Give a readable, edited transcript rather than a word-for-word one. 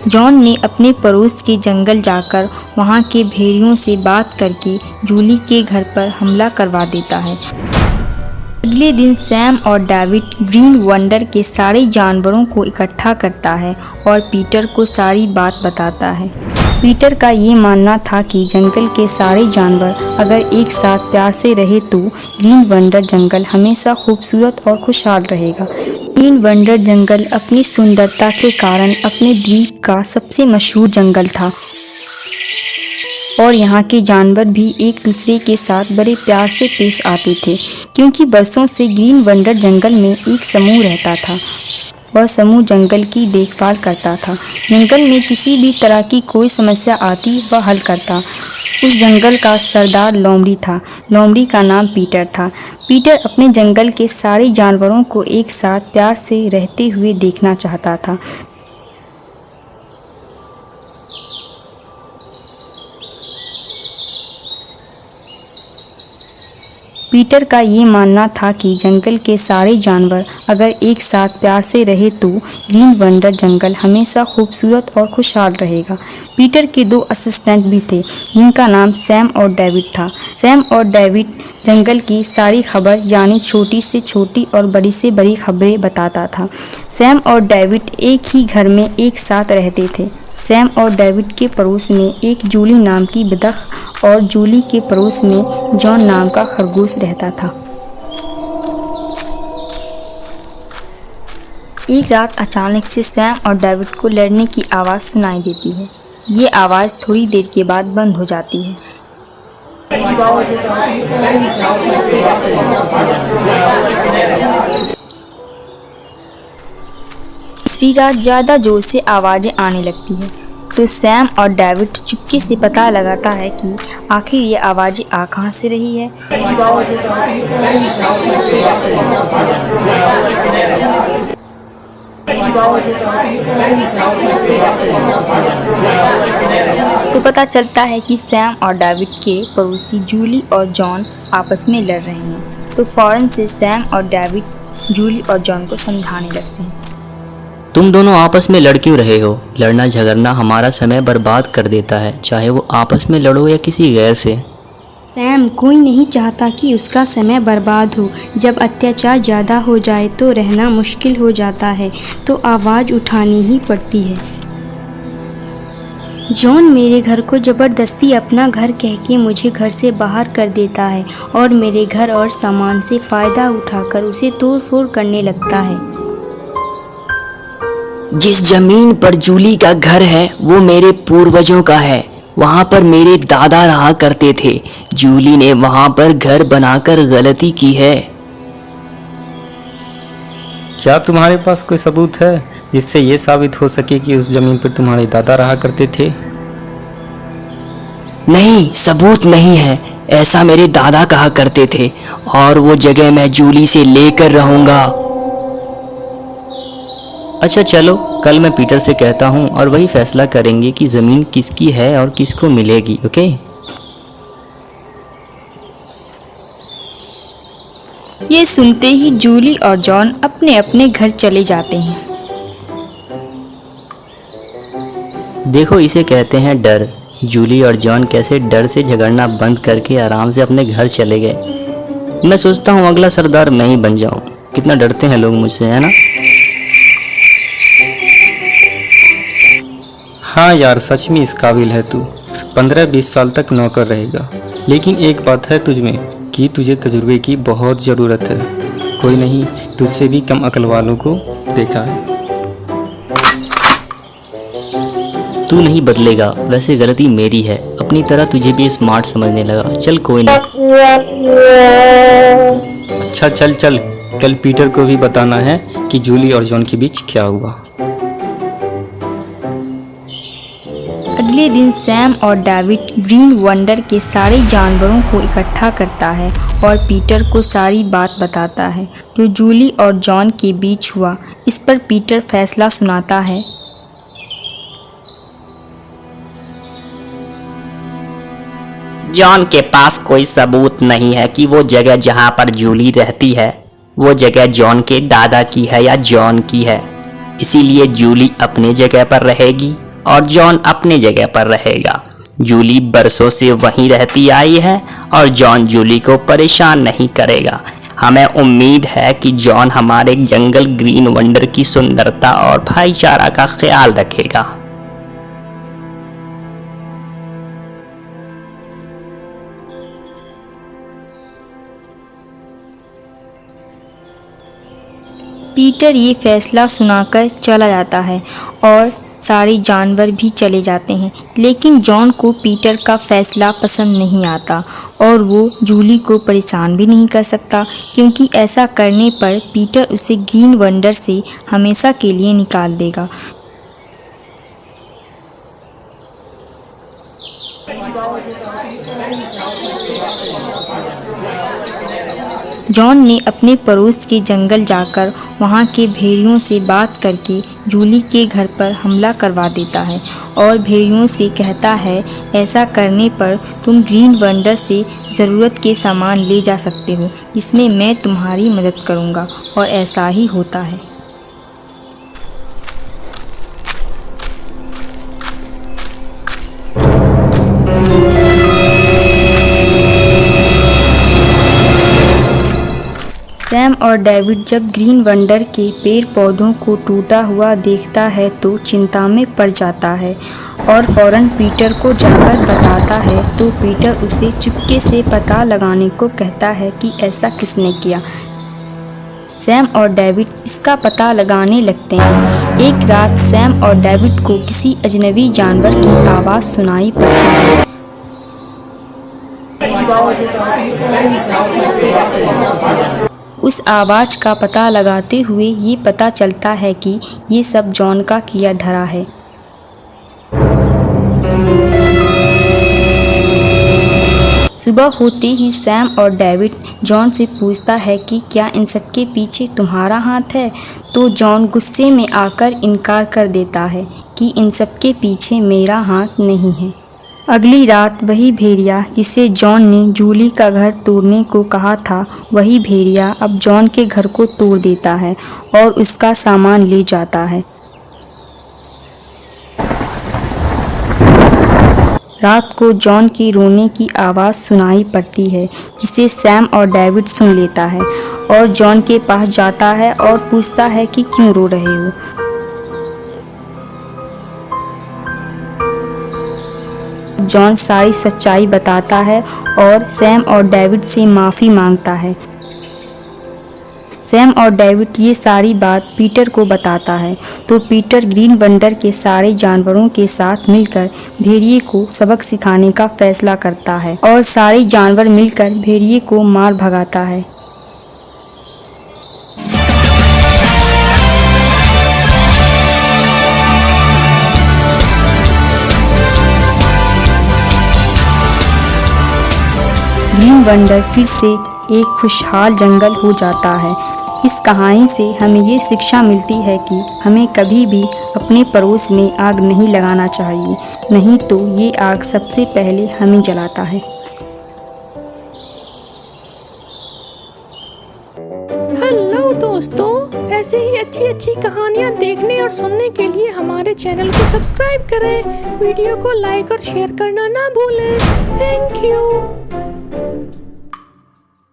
John ने अपने पड़ोस के जंगल जाकर वहाँ के भेड़ियों से बात करके जूली के घर पर हमला करवा देता है। अगले दिन सैम और डेविड ग्रीन वंडर के सारे जानवरों को इकट्ठा करता है और पीटर को सारी बात बताता है। पीटर का ये मानना था कि जंगल के सारे जानवर अगर एक साथ प्यार से रहे तो ग्रीन वंडर जंगल हमेशा खूबसूरत और खुशहाल रहेगा। ग्रीन वंडर जंगल अपनी सुंदरता के कारण अपने द्वीप का सबसे मशहूर जंगल था और यहाँ के जानवर भी एक दूसरे के साथ बड़े प्यार से पेश आते थे, क्योंकि बरसों से ग्रीन वंडर जंगल में एक समूह रहता था। वह समूह जंगल की देखभाल करता था। जंगल में किसी भी तरह की कोई समस्या आती वह हल करता। उस जंगल का सरदार लोमड़ी था। लोमड़ी का नाम पीटर था। पीटर अपने जंगल के सारे जानवरों को एक साथ प्यार से रहते हुए देखना चाहता था। पीटर का ये मानना था कि जंगल के सारे जानवर अगर एक साथ प्यार से रहे तो ग्रीन वंडर जंगल हमेशा खूबसूरत और खुशहाल रहेगा। पीटर के 2 असिस्टेंट भी थे जिनका नाम सैम और डेविड था। सैम और डेविड जंगल की सारी खबर यानी छोटी से छोटी और बड़ी से बड़ी खबरें बताता था। सैम और डेविड एक ही घर में एक साथ रहते थे। सैम और डेविड के पड़ोस में एक जूली नाम की बतख और जूली के पड़ोस में जॉन नाम का खरगोश रहता था। एक रात अचानक से सैम और डेविड को लड़ने की आवाज़ सुनाई देती है। ये आवाज़ थोड़ी देर के बाद बंद हो जाती है। दूसरी रात ज़्यादा जोर से आवाज़ें आने लगती है तो सैम और डेविड चुपके से पता लगाता है कि आखिर ये आवाज़ें आ कहाँ से रही है। तो पता चलता है कि सैम और डेविड के पड़ोसी जूली और जॉन आपस में लड़ रहे हैं। तो फौरन से सैम और डेविड जूली और जॉन को समझाने लगते हैं। तुम दोनों आपस में लड़ क्यों रहे हो? लड़ना झगड़ना हमारा समय बर्बाद कर देता है, चाहे वो आपस में लड़ो या किसी गैर से। सैम, कोई नहीं चाहता कि उसका समय बर्बाद हो। जब अत्याचार ज़्यादा हो जाए तो रहना मुश्किल हो जाता है, तो आवाज़ उठानी ही पड़ती है। जॉन मेरे घर को ज़बरदस्ती अपना घर कह के मुझे घर से बाहर कर देता है और मेरे घर और सामान से फ़ायदा उठाकर उसे तोड़ फोड़ करने लगता है। जिस जमीन पर जूली का घर है वो मेरे पूर्वजों का है। वहाँ पर मेरे दादा रहा करते थे। जूली ने वहाँ पर घर बनाकर गलती की है। क्या तुम्हारे पास कोई सबूत है जिससे ये साबित हो सके कि उस जमीन पर तुम्हारे दादा रहा करते थे? नहीं, सबूत नहीं है। ऐसा मेरे दादा कहा करते थे और वो जगह मैं जूली से लेकर रहूंगा। अच्छा चलो, कल मैं पीटर से कहता हूँ और वही फैसला करेंगे कि ज़मीन किसकी है और किसको मिलेगी। ओके? ये सुनते ही जूली और जॉन अपने अपने घर चले जाते हैं। देखो, इसे कहते हैं डर। जूली और जॉन कैसे डर से झगड़ना बंद करके आराम से अपने घर चले गए। मैं सोचता हूँ अगला सरदार मैं ही बन जाऊँ। कितना डरते हैं लोग मुझसे, है ना? हाँ यार, सच में इस काबिल है तू। 15-20 साल तक नौकर रहेगा। लेकिन एक बात है तुझ में कि तुझे तजुर्बे की बहुत ज़रूरत है। कोई नहीं, तुझसे भी कम अकल वालों को देखा है। तू नहीं बदलेगा। वैसे गलती मेरी है, अपनी तरह तुझे भी स्मार्ट समझने लगा। चल कोई नहीं। अच्छा चल चल, कल पीटर को भी बताना है कि जूली और जॉन के बीच क्या हुआ। अगले दिन सैम और डेविड ग्रीन वंडर के सारे जानवरों को इकट्ठा करता है और पीटर को सारी बात बताता है जो जूली और जॉन के बीच हुआ। इस पर पीटर फैसला सुनाता है। जॉन के पास कोई सबूत नहीं है कि वो जगह जहाँ पर जूली रहती है वो जगह जॉन के दादा की है या जॉन की है। इसीलिए जूली अपनी जगह पर रहेगी और जॉन अपने जगह पर रहेगा। जूली बरसों से वहीं रहती आई है और जॉन जूली को परेशान नहीं करेगा। हमें उम्मीद है कि जॉन हमारे जंगल ग्रीन वंडर की सुंदरता और भाईचारा का ख्याल रखेगा। पीटर ये फैसला सुनाकर चला जाता है और सारे जानवर भी चले जाते हैं, लेकिन जॉन को पीटर का फैसला पसंद नहीं आता और वो जूली को परेशान भी नहीं कर सकता, क्योंकि ऐसा करने पर पीटर उसे ग्रीन वंडर से हमेशा के लिए निकाल देगा। जॉन ने अपने पड़ोस के जंगल जाकर वहाँ के भेड़ियों से बात करके जूली के घर पर हमला करवा देता है और भेड़ियों से कहता है, ऐसा करने पर तुम ग्रीन वंडर से ज़रूरत के सामान ले जा सकते हो, जिसमें मैं तुम्हारी मदद करूँगा। और ऐसा ही होता है। सैम और डेविड जब ग्रीन वंडर के पेड़ पौधों को टूटा हुआ देखता है तो चिंता में पड़ जाता है और फौरन पीटर को जाकर बताता है, तो पीटर उसे चुपके से पता लगाने को कहता है कि ऐसा किसने किया। सैम और डेविड इसका पता लगाने लगते हैं। एक रात सैम और डेविड को किसी अजनबी जानवर की आवाज़ सुनाई पड़ती है। उस आवाज़ का पता लगाते हुए ये पता चलता है कि ये सब जॉन का किया धरा है। सुबह होते ही सैम और डेविड जॉन से पूछता है कि क्या इन सब के पीछे तुम्हारा हाथ है, तो जॉन गुस्से में आकर इनकार कर देता है कि इन सब के पीछे मेरा हाथ नहीं है। अगली रात वही भेड़िया जिसे जॉन ने जूली का घर तोड़ने को कहा था, वही भेड़िया अब जॉन के घर को तोड़ देता है और उसका सामान ले जाता है। रात को जॉन के रोने की आवाज़ सुनाई पड़ती है, जिसे सैम और डेविड सुन लेता है और जॉन के पास जाता है और पूछता है कि क्यों रो रहे हो। जॉन सारी सच्चाई बताता है और सैम और डेविड से माफ़ी मांगता है। सैम और डेविड ये सारी बात पीटर को बताता है, तो पीटर ग्रीन वंडर के सारे जानवरों के साथ मिलकर भेड़िए को सबक सिखाने का फैसला करता है और सारे जानवर मिलकर भेड़िए को मार भगाता है। ग्रीन वंडर फिर से एक खुशहाल जंगल हो जाता है। इस कहानी से हमें ये शिक्षा मिलती है कि हमें कभी भी अपने पड़ोस में आग नहीं लगाना चाहिए, नहीं तो ये आग सबसे पहले हमें जलाता है। हेलो दोस्तों, ऐसे ही अच्छी कहानियाँ देखने और सुनने के लिए हमारे चैनल को सब्सक्राइब करें, वीडियो को लाइक और शेयर करना ना भूलें। Thank you.